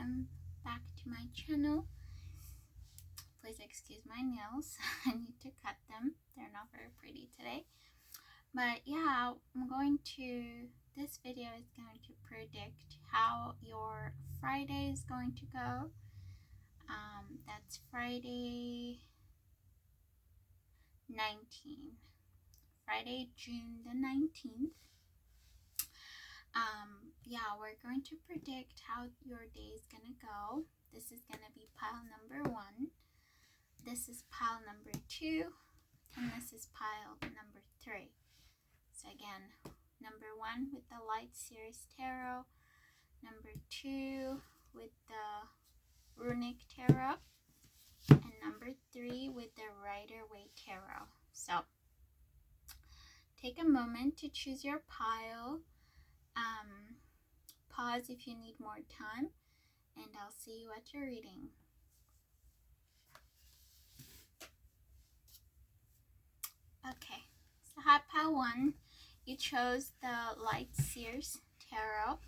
welcome back to my channel. Please excuse my nails. I need to cut them. They're not very pretty today. But yeah, this video is going to predict how your Friday is going to go. That's Friday 19th. Friday, June the 19th. Yeah, we're going to predict how your day is gonna go. This is gonna be pile number 1. This is pile number 2, and this is pile number 3. So again, number 1 with the Light Series Tarot, number 2 with the Runic Tarot, and number 3 with the Rider-Waite Tarot. So take a moment to choose your pile. Pause if you need more time, and I'll see you at your reading. Okay, so hot pile 1, you chose the Light Seers Tarot.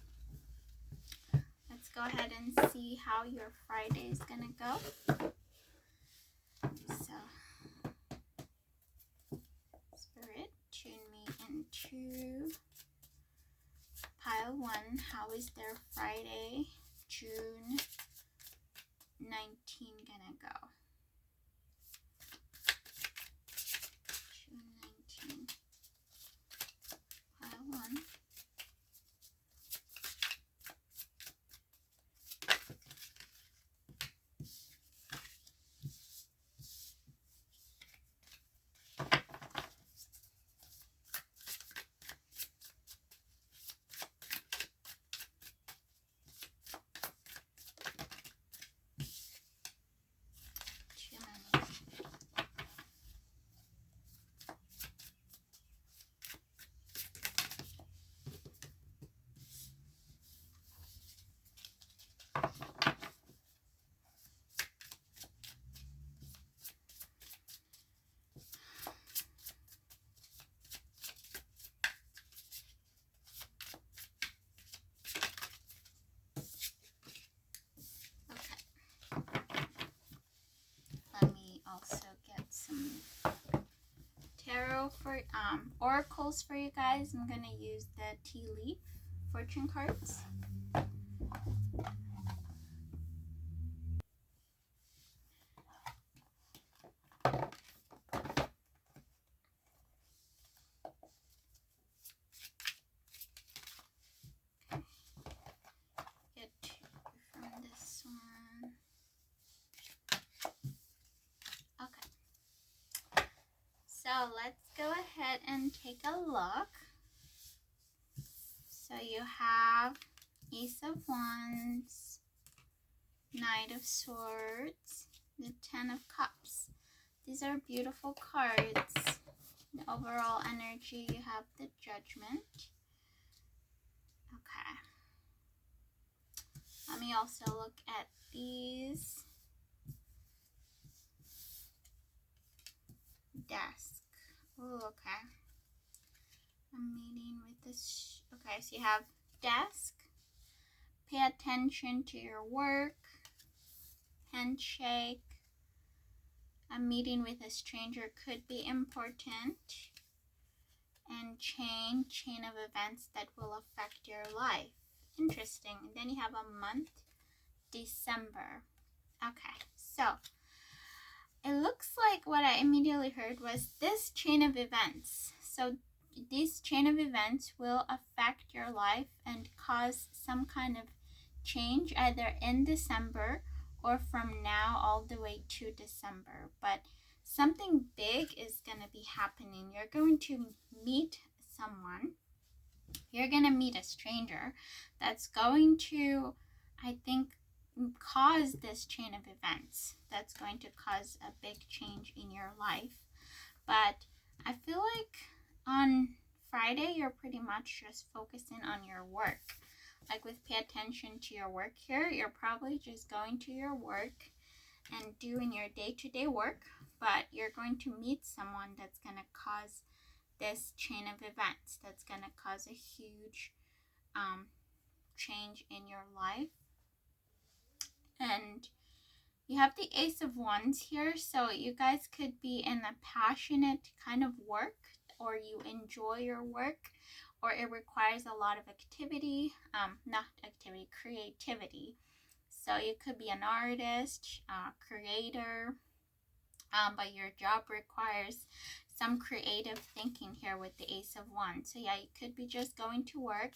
Let's go ahead and see how your Friday is gonna go. So, Spirit, tune me into pile 1. How is their Friday, June 19 gonna go? June 19, pile 1. Also get some tarot for oracles for you guys. I'm gonna use the tea leaf fortune cards. Get two from this one. Okay. So let's go ahead and take a look. So you have Ace of Wands, Knight of Swords, the Ten of Cups. These are beautiful cards. The overall energy, you have the Judgment. Okay. Let me also look at these. Desk. Oh, okay. I'm meeting with this. Okay, so you have desk. Pay attention to your work. Handshake. A meeting with a stranger could be important. And chain of events that will affect your life. Interesting. And then you have a month, December. Okay, so it looks like what I immediately heard was this chain of events. So this chain of events will affect your life and cause some kind of change either in December or from now all the way to December. But something big is going to be happening. You're going to meet someone. You're going to meet a stranger that's going to, I think, cause this chain of events. That's going to cause a big change in your life. But I feel like on Friday, you're pretty much just focusing on your work. Like with pay attention to your work here, you're probably just going to your work and doing your day-to-day work, but you're going to meet someone that's going to cause this chain of events, that's going to cause a huge change in your life. And you have the Ace of Wands here, so you guys could be in a passionate kind of work, or you enjoy your work, or it requires a lot of activity, not activity, creativity. So you could be an artist, creator, but your job requires some creative thinking here with the Ace of Wands. So yeah, you could be just going to work,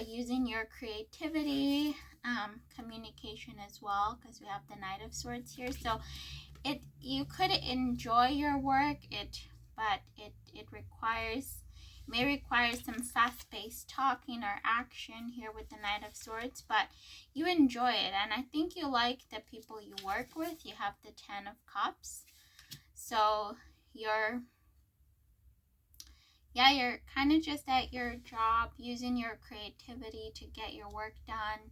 using your creativity, communication as well, because we have the Knight of Swords here. So you could enjoy your work, but it may require some fast-paced talking or action here with the Knight of Swords, but you enjoy it, and I think you like the people you work with. You have the Ten of Cups, so you're kind of just at your job, using your creativity to get your work done.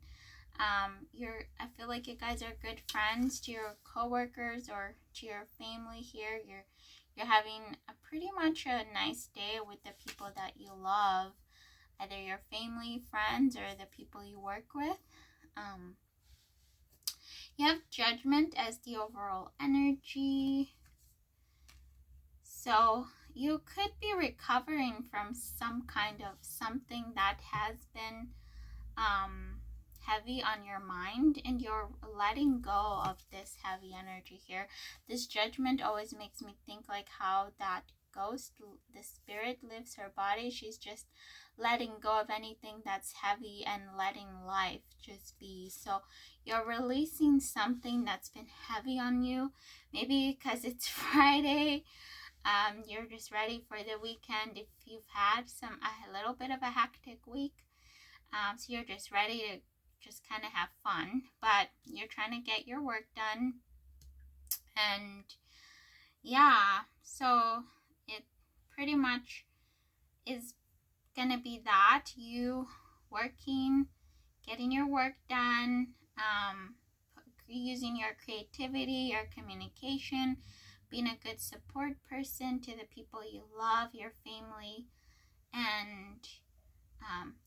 I feel like you guys are good friends to your coworkers or to your family here. You're having pretty much a nice day with the people that you love, either your family, friends, or the people you work with. You have Judgment as the overall energy. So you could be recovering from some kind of something that has been heavy on your mind, and you're letting go of this heavy energy here. This Judgment always makes me think like how that ghost, the spirit, leaves her body. She's just letting go of anything that's heavy and letting life just be. So you're releasing something that's been heavy on you, maybe because it's Friday. You're just ready for the weekend if you've had a little bit of a hectic week. So you're just ready to just kind of have fun, but you're trying to get your work done. And yeah, so it pretty much is gonna be that, you working, getting your work done, using your creativity, your communication, being a good support person to the people you love, your family, and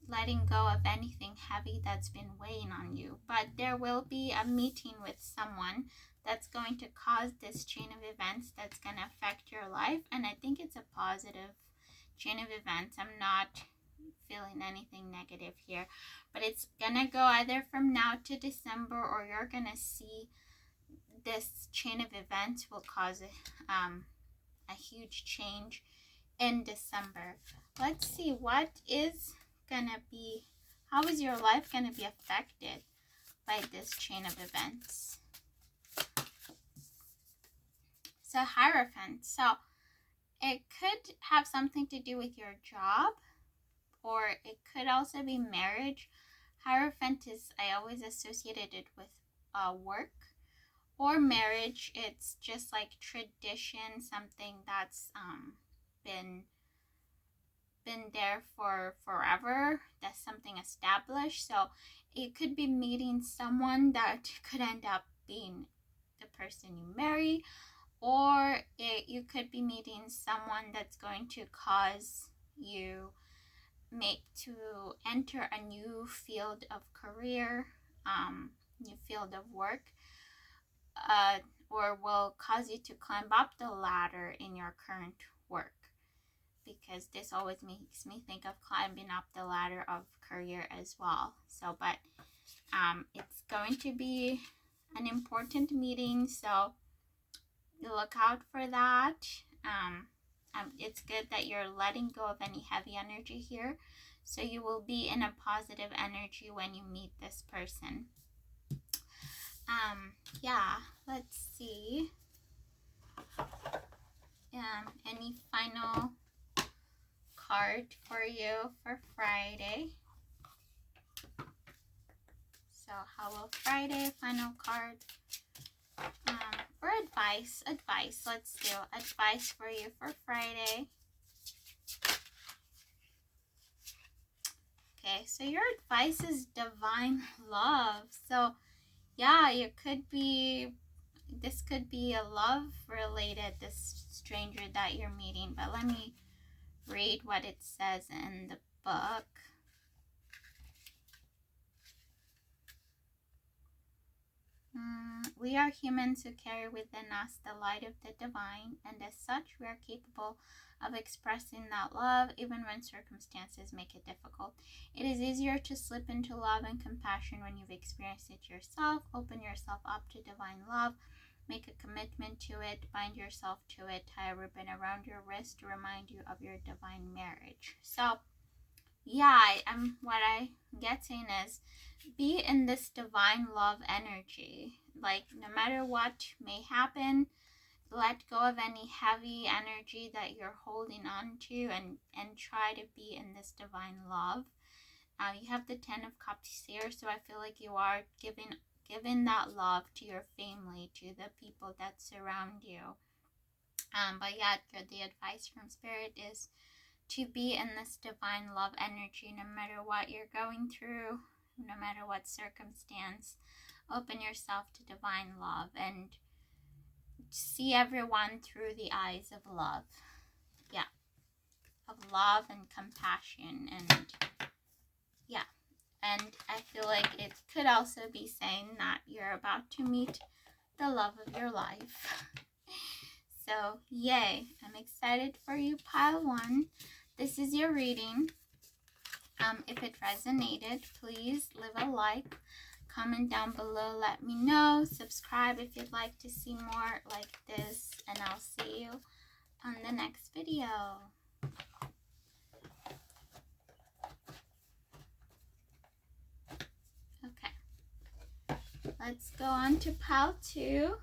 letting go of anything heavy that's been weighing on you. But there will be a meeting with someone that's going to cause this chain of events that's going to affect your life, and I think it's a positive chain of events. I'm not feeling anything negative here, but it's going to go either from now to December, or you're going to see this chain of events will cause a huge change in December. Let's see, what is gonna be, how is your life gonna be affected by this chain of events? So Hierophant, so it could have something to do with your job, or it could also be marriage. Hierophant I always associated it with work or marriage. It's just like tradition, something that's been there for forever. That's something established. So it could be meeting someone that could end up being the person you marry, or you could be meeting someone that's going to cause you to enter a new field of career, new field of work, or will cause you to climb up the ladder in your current work, because this always makes me think of climbing up the ladder of career as well. So, but it's going to be an important meeting, so look out for that. It's good that you're letting go of any heavy energy here, so you will be in a positive energy when you meet this person. Yeah, let's see. Any final card for you for Friday? So how will Friday, final card, or advice, let's do advice for you for Friday. Okay, so your advice is divine love. So yeah, this could be a love related, this stranger that you're meeting, but let me read what it says in the book. are humans who carry within us the light of the divine, and as such, we are capable of expressing that love even when circumstances make it difficult. It is easier to slip into love and compassion when you've experienced it yourself. Open yourself up to divine love. Make a commitment to it. Bind yourself to it. Tie a ribbon around your wrist to remind you of your divine marriage. So, yeah, what I'm getting is be in this divine love energy. Like, no matter what may happen, let go of any heavy energy that you're holding on to, and try to be in this divine love. You have the 10 of Cups here, so I feel like you are giving that love to your family, to the people that surround you. But yeah, the advice from Spirit is to be in this divine love energy no matter what you're going through, no matter what circumstance. Open yourself to divine love and see everyone through the eyes of love. Yeah. Of love and compassion. And yeah. And I feel like it could also be saying that you're about to meet the love of your life. So, yay. I'm excited for you, pile 1. This is your reading. If it resonated, please leave a like. Comment down below, let me know. Subscribe if you'd like to see more like this. And I'll see you on the next video. Okay. Let's go on to pile 2.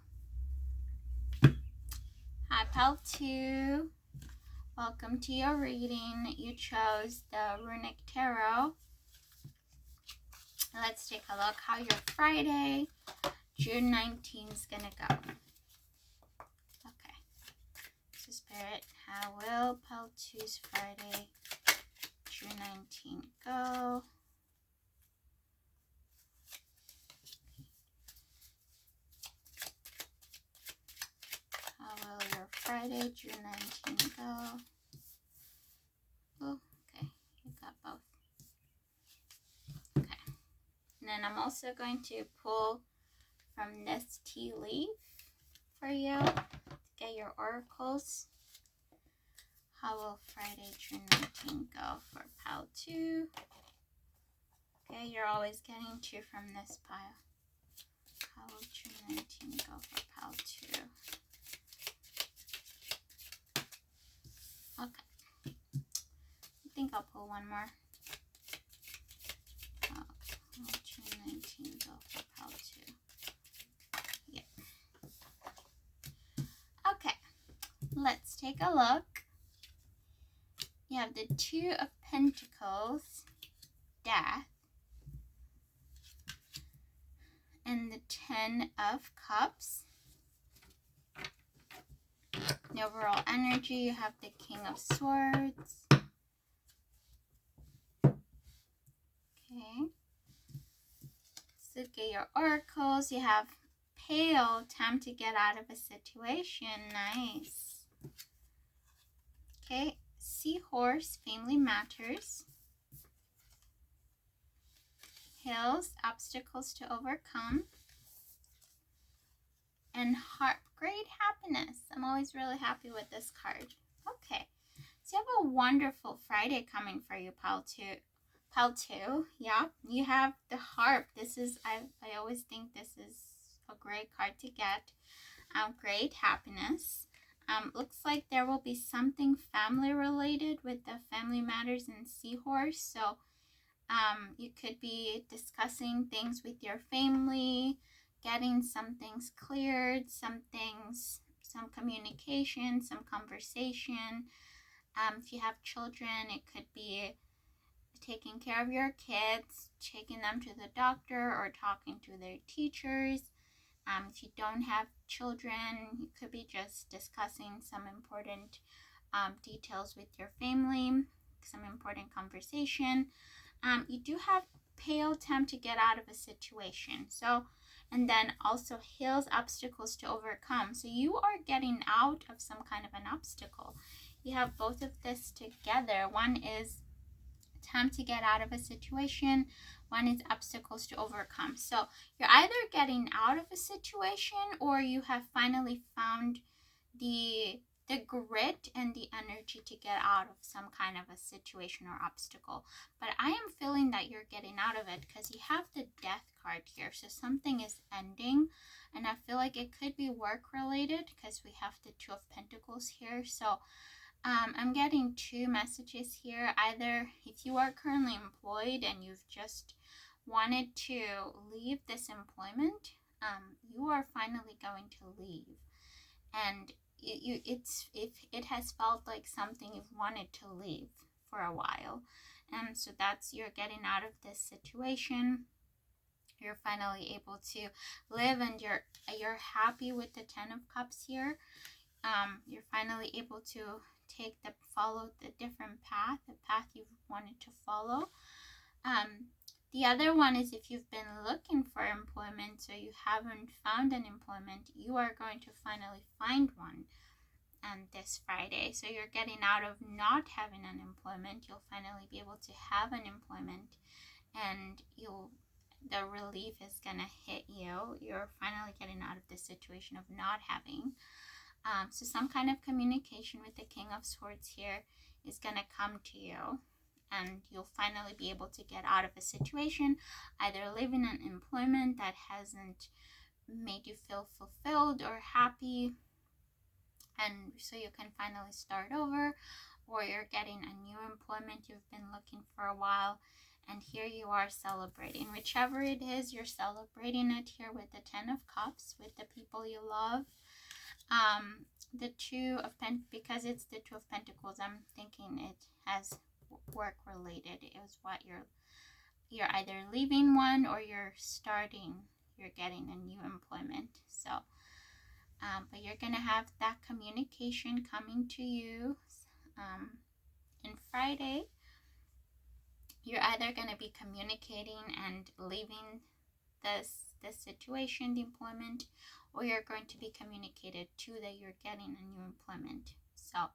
Hi, pile 2. Welcome to your reading. You chose the Runic Tarot. Let's take a look how your Friday, June 19th is going to go. Okay. So Spirit, how will pile 2's Friday, June 19th go? How will your Friday, June 19th go? Oh, okay. You got both. Okay. And then I'm also going to pull from this tea leaf for you to get your oracles. How will Friday, June 19th go for pile 2? Okay, you're always getting 2 from this pile. How will June 19th go for pile 2? Okay. I think I'll pull one more. How will June 19th go for pile 2? Yeah. Okay. Let's take a look. You have the 2 of Pentacles, Death, and the 10 of Cups. The overall energy, you have the King of Swords. Okay. So get your oracles. You have Pale, time to get out of a situation. Nice. Okay. Seahorse, family matters. Hills, obstacles to overcome. And heart, great happiness. I'm always really happy with this card. Okay. So you have a wonderful Friday coming for you, pile 2. Pile 2, yeah. You have the harp. This is, I always think this is a great card to get. Great happiness. Looks like there will be something family related with the family matters and Seahorse. So you could be discussing things with your family, getting some things cleared, some communication, some conversation. If you have children, it could be taking care of your kids, taking them to the doctor, or talking to their teachers. If you don't have children, you could be just discussing some important details with your family, some important conversation. You do have Pale, time to get out of a situation. So, and then also Hills, obstacles to overcome. So you are getting out of some kind of an obstacle. You have both of this together. One is time to get out of a situation. One is obstacles to overcome. So you're either getting out of a situation, or you have finally found the grit and the energy to get out of some kind of a situation or obstacle. But I am feeling that you're getting out of it because you have the Death card here. So something is ending, and I feel like it could be work related because we have the Two of Pentacles here. So I'm getting two messages here. Either if you are currently employed and you've just wanted to leave this employment, you are finally going to leave. And it has felt like something you've wanted to leave for a while. And so that's, you're getting out of this situation. You're finally able to live, and you're happy with the Ten of Cups here. You're finally able to follow the different path, the path you've wanted to follow. The other one is if you've been looking for employment, so you haven't found an employment, you are going to finally find one this Friday. So you're getting out of not having an employment. You'll finally be able to have an employment, and the relief is gonna hit you. You're finally getting out of this situation of not having. So some kind of communication with the King of Swords here is gonna come to you, and you'll finally be able to get out of a situation, either living in employment that hasn't made you feel fulfilled or happy, and so you can finally start over, or you're getting a new employment you've been looking for a while, and here you are celebrating. Whichever it is, you're celebrating it here with the Ten of Cups, with the people you love. The Two of Pentacles, because it's the Two of Pentacles, I'm thinking it has work related. It was what you're either leaving one, or you're getting a new employment. So but you're gonna have that communication coming to you in Friday. You're either gonna be communicating and leaving this situation, the employment, or you're going to be communicated to that you're getting a new employment. So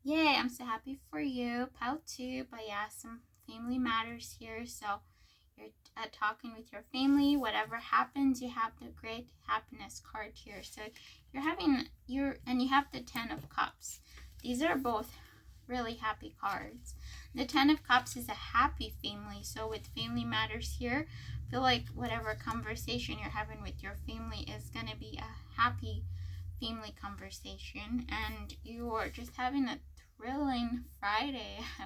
yay, I'm so happy for you, pile 2. But yeah, some family matters here. So you're talking with your family. Whatever happens, you have the Great Happiness card here. So you have the Ten of Cups. These are both really happy cards. The Ten of Cups is a happy family. So with family matters here, I feel like whatever conversation you're having with your family is going to be a happy family conversation, and you are just having a thrilling Friday. I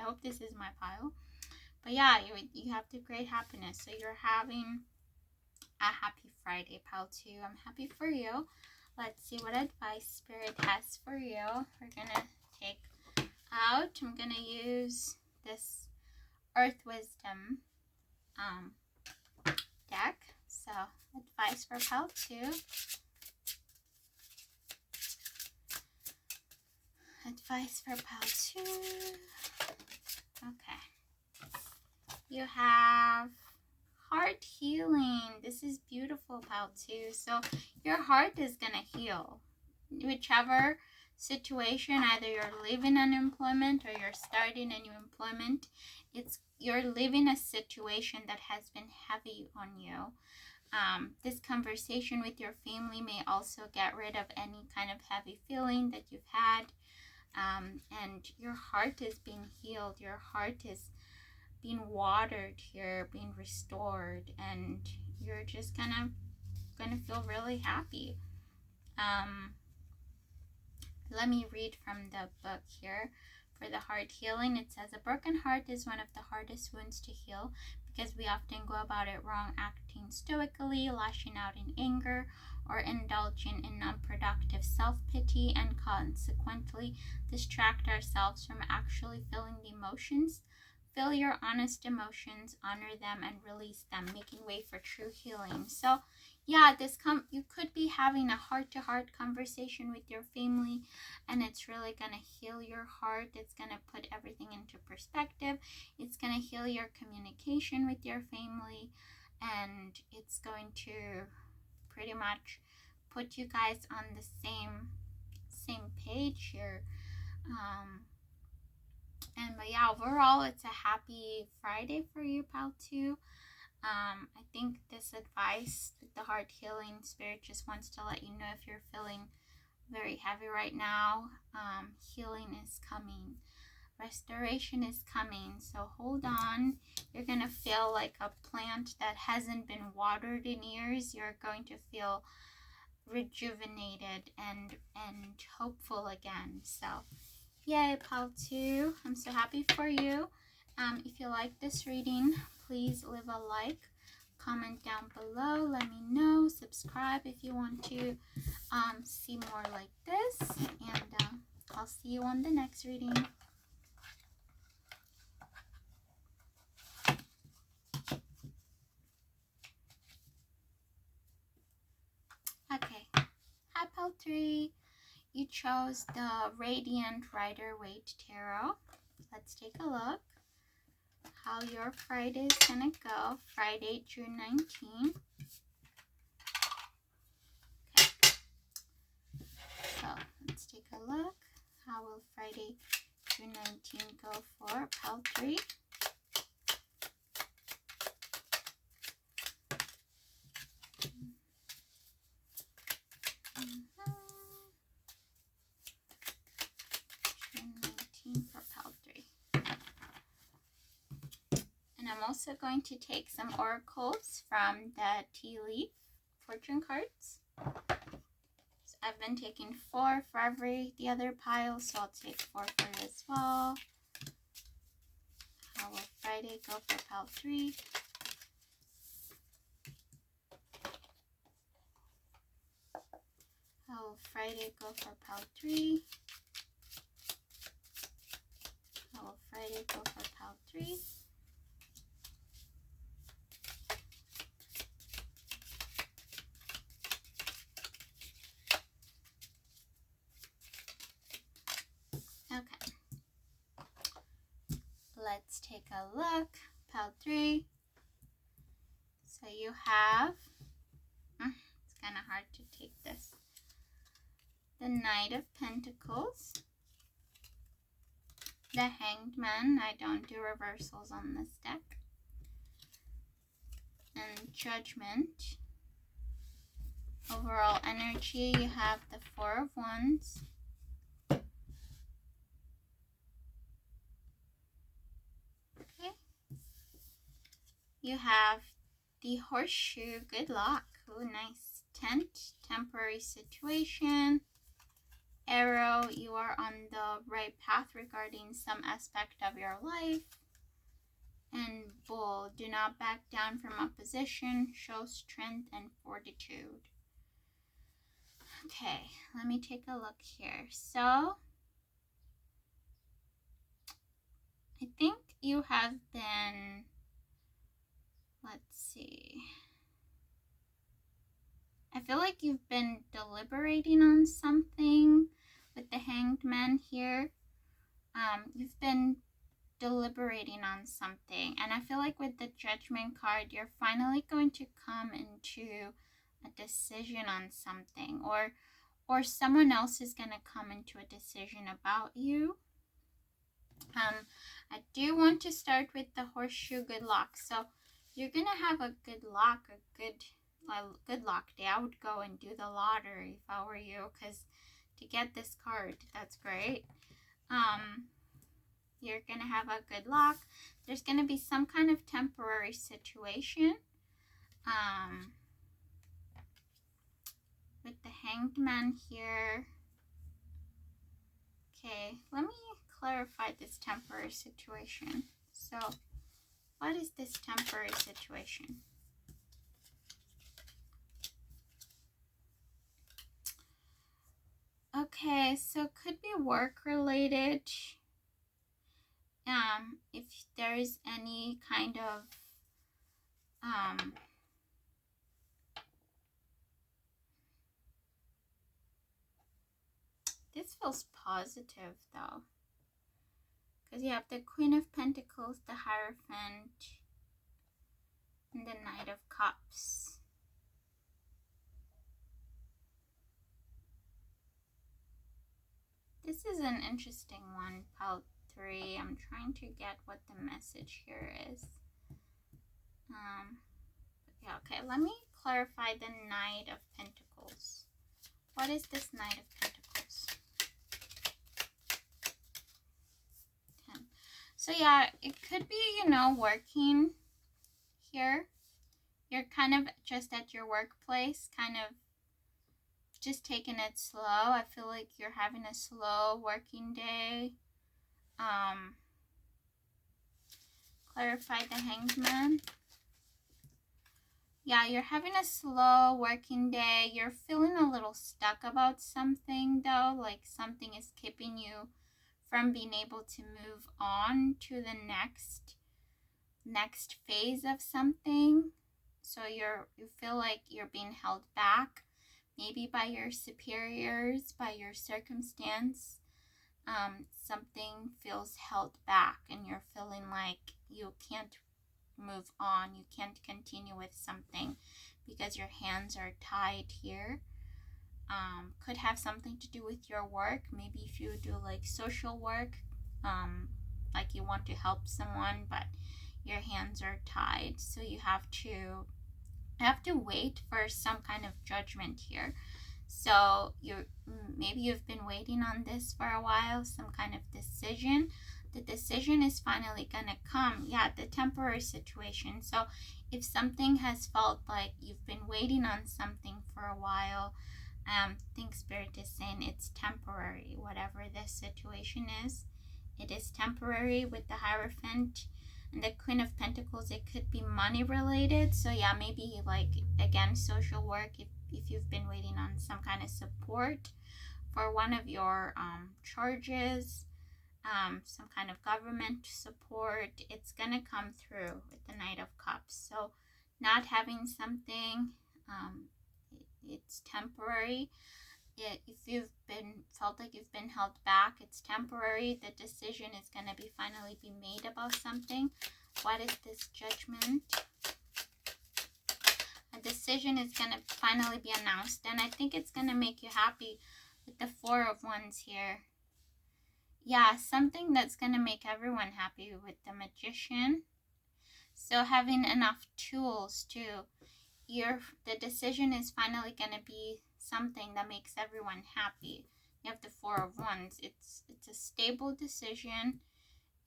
hope this is my pile. But yeah, you have the Great Happiness. So you're having a happy Friday, pile 2. I'm happy for you. Let's see what advice Spirit has for you. We're going to take out, I'm going to use this Earth Wisdom deck. So advice for pile 2. Advice for pile 2. Okay. You have heart healing. This is beautiful, pile 2. So your heart is going to heal. Whichever situation, either you're leaving unemployment or you're starting a new employment, you're leaving a situation that has been heavy on you. This conversation with your family may also get rid of any kind of heavy feeling that you've had. And your heart is being healed. Your heart is being watered here, being restored, and you're just gonna feel really happy. Let me read from the book here. For the heart healing, it says, a broken heart is one of the hardest wounds to heal because we often go about it wrong, acting stoically, lashing out in anger, or indulging in non-productive self-pity, and consequently distract ourselves from actually feeling the emotions. Feel your honest emotions, honor them, and release them, making way for true healing. So yeah, you could be having a heart-to-heart conversation with your family, and it's really going to heal your heart. It's going to put everything into perspective. It's going to heal your communication with your family, and it's going to pretty much put you guys on the same page here. But yeah, overall, it's a happy Friday for you, pal, too. I think this advice with the heart healing spirit just wants to let you know if you're feeling very heavy right now, healing is coming. Restoration is coming. So hold on. You're going to feel like a plant that hasn't been watered in years. You're going to feel rejuvenated and hopeful again. So yay, pal 2. I'm so happy for you. If you like this reading, please leave a like, comment down below, let me know, subscribe if you want to see more like this, and I'll see you on the next reading. Okay, hi pal 3. You chose the Radiant Rider-Waite Tarot. Let's take a look how your Friday is gonna go. Friday, June 19. Okay, so let's take a look. How will Friday, June 19 go for pal 3? June 19 for pal 3. And I'm also going to take some oracles from the tea leaf fortune cards. So I've been taking 4 for the other pile, so I'll take 4 for it as well. How will Friday go for pal 3? How will Friday go for pal 3? How will Friday go for pal 3? Okay. Let's take a look. Pal 3. So you have, it's kind of hard to take this. The Knight of Pentacles. The Hanged Man. I don't do reversals on this deck. And Judgment. Overall energy, you have the 4 of Wands. Okay. You have the Horseshoe. Good luck. Oh, nice. Tent. Temporary situation. Arrow. You are on the right path regarding some aspect of your life. And Bull. Do not back down from opposition. Show strength and fortitude. Okay, let me take a look here. So, I think you have been, let's see. I feel like you've been deliberating on something with the Hanged Man here. You've been deliberating on something. And I feel like with the Judgment card, you're finally going to come into a decision on something. Or someone else is going to come into a decision about you. I do want to start with the Horseshoe. Good luck. So you're going to have a good luck, good luck day. I would go and do the lottery if I were you, because to get this card, that's great. You're going to have a good luck. There's going to be some kind of temporary situation. With the Hanged Man here. Okay, let me clarify this temporary situation. So, what is this temporary situation? Okay, so it could be work related. If there is any kind of this feels positive though, because you have the Queen of Pentacles, the Hierophant, and the Knight of Cups. This is an interesting one, pal 3. I'm trying to get what the message here is. Yeah, okay, let me clarify the Knight of Pentacles. What is this Knight of Pentacles? 10. So yeah, it could be, you know, working here. You're kind of just at your workplace, kind of just taking it slow. I feel like you're having a slow working day. Clarify the Hanged Man. Yeah, you're having a slow working day. You're feeling a little stuck about something though, like something is keeping you from being able to move on to the next phase of something. So you feel like you're being held back, maybe by your superiors, by your circumstance. Something feels held back and you're feeling like you can't move on, you can't continue with something because your hands are tied here. Could have something to do with your work. Maybe if you do like social work, like you want to help someone but your hands are tied, so you have to wait for some kind of judgment here. So maybe you've been waiting on this for a while, some kind of decision. The decision is finally gonna come. Yeah, the temporary situation. So if something has felt like you've been waiting on something for a while, I think Spirit is saying it's temporary. Whatever this situation is, it is temporary. With the Hierophant and the Queen of Pentacles, it could be money related. So yeah, maybe like, again, social work, if you've been waiting on some kind of support for one of your charges, some kind of government support, it's gonna come through with the Knight of Cups. So not having something, it's temporary. If you've felt like you've been held back, it's temporary. The decision is going to finally be made about something. What is this Judgment? A decision is going to finally be announced, and I think it's going to make you happy with the Four of Wands here. Yeah, something that's going to make everyone happy with the Magician. So having enough tools to, the decision is finally going to be something that makes everyone happy. You have the Four of Wands. It's a stable decision.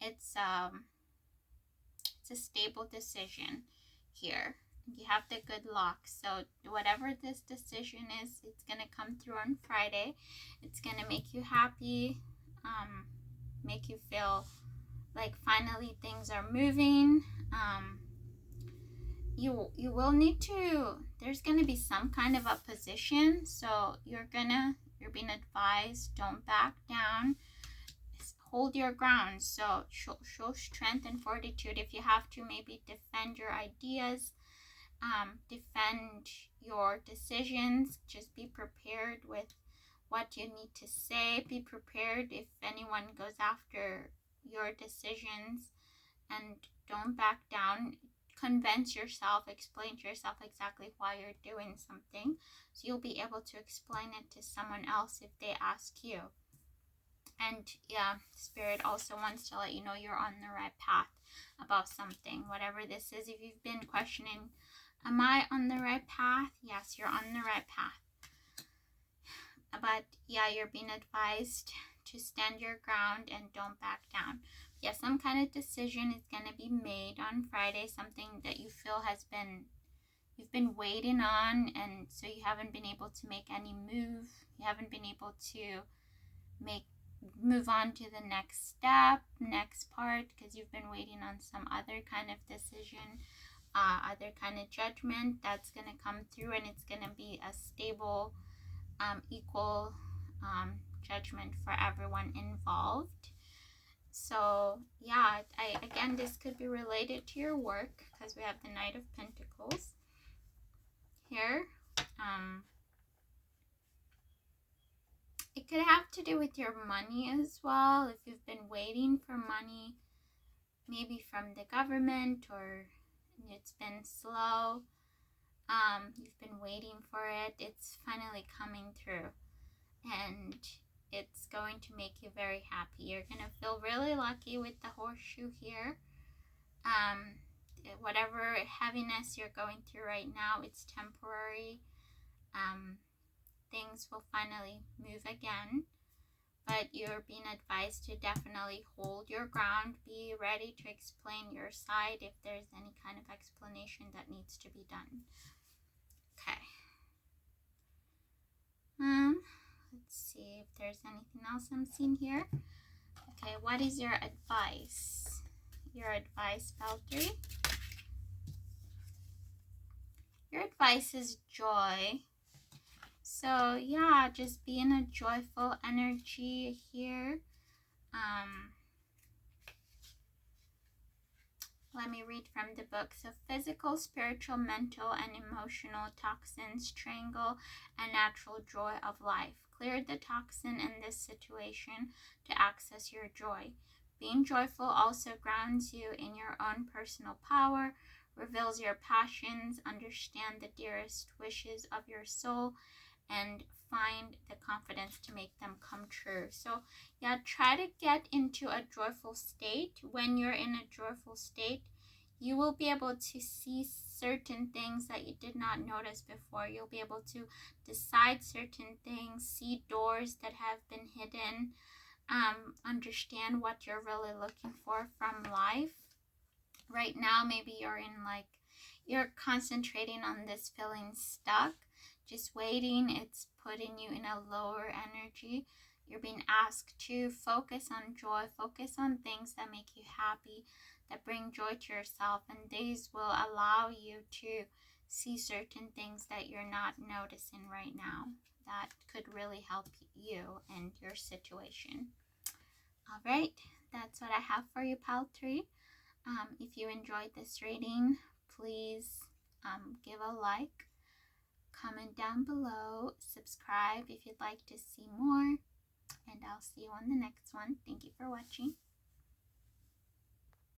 It's a stable decision here. You have the Good Luck. So whatever this decision is, it's gonna come through on Friday. It's gonna make you happy, make you feel like finally things are moving. You will need to, there's going to be some kind of opposition, so you're being advised, don't back down, hold your ground. So show strength and fortitude. If you have to, maybe defend your ideas, defend your decisions. Just be prepared with what you need to say. Be prepared if anyone goes after your decisions, and don't back down. Convince yourself, explain to yourself exactly why you're doing something, so you'll be able to explain it to someone else if they ask you. And yeah, Spirit also wants to let you know you're on the right path about something, whatever this is. If you've been questioning, am I on the right path? Yes, you're on the right path. But yeah, you're being advised to stand your ground and don't back down. Yeah, some kind of decision is going to be made on Friday, something that you feel you've been waiting on, and so you haven't been able to make any move. You haven't been able to move on to the next step, next part, because you've been waiting on some other kind of decision, other kind of judgment that's going to come through, and it's going to be a stable, equal judgment for everyone involved. So yeah, again, this could be related to your work because we have the Knight of Pentacles here. It could have to do with your money as well. If you've been waiting for money, maybe from the government, or it's been slow, you've been waiting for it, it's finally coming through. And it's going to make you very happy. You're going to feel really lucky with the horseshoe here. Whatever heaviness you're going through right now, it's temporary. Things will finally move again, but you're being advised to definitely hold your ground. Be ready to explain your side if there's any kind of explanation that needs to be done. Okay. Let's see if there's anything else I'm seeing here. Okay, what is your advice? Your advice, Pile 3. Your advice is joy. So yeah, just be in a joyful energy here. Let me read from the book. So physical, spiritual, mental, and emotional toxins strangle a natural joy of life. Clear the toxin in this situation to access your joy. Being joyful also grounds you in your own personal power, reveals your passions, understand the dearest wishes of your soul, and find the confidence to make them come true. So yeah, try to get into a joyful state. When you're in a joyful state, you will be able to see certain things that you did not notice before. You'll be able to decide certain things, see doors that have been hidden, understand what you're really looking for from life. Right now, maybe you're concentrating on this feeling stuck, just waiting. It's putting you in a lower energy. You're being asked to focus on joy, focus on things that make you happy, that bring joy to yourself, and these will allow you to see certain things that you're not noticing right now that could really help you and your situation. All right, that's what I have for you, Pile 3. If you enjoyed this reading, please give a like, comment down below, subscribe if you'd like to see more, and I'll see you on the next one. Thank you for watching.